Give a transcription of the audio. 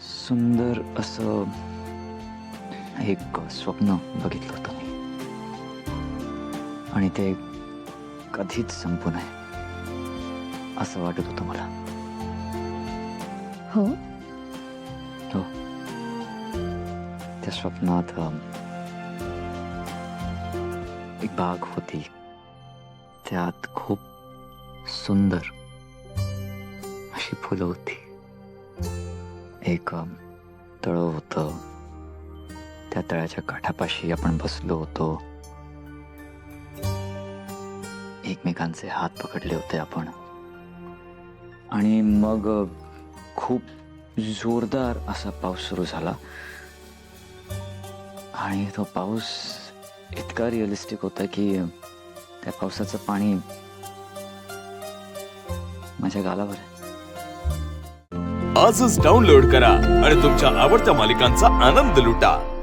सुंदर असं एक स्वप्न बघितलं होतं मी, आणि ते कधीच संपू नये असं वाटत होतं मला. हो. हो, त्या स्वप्नात एक बाग होती. त्यात खूप सुंदर अशी फुलं होती. एक तळं होतं. त्या तळ्याच्या काठापाशी आपण बसलो होतो. एकमेकांचे हात पकडले होते आपण. आणि मग खूप जोरदार असा पाऊस सुरू झाला. आणि तो पाऊस इतका रिअलिस्टिक होता की त्या पावसाचं पाणी माझ्या गालावर आहे. आजच डाउनलोड करा आणि तुमच्या आवडत्या मालिकांचा आनंद लुटा.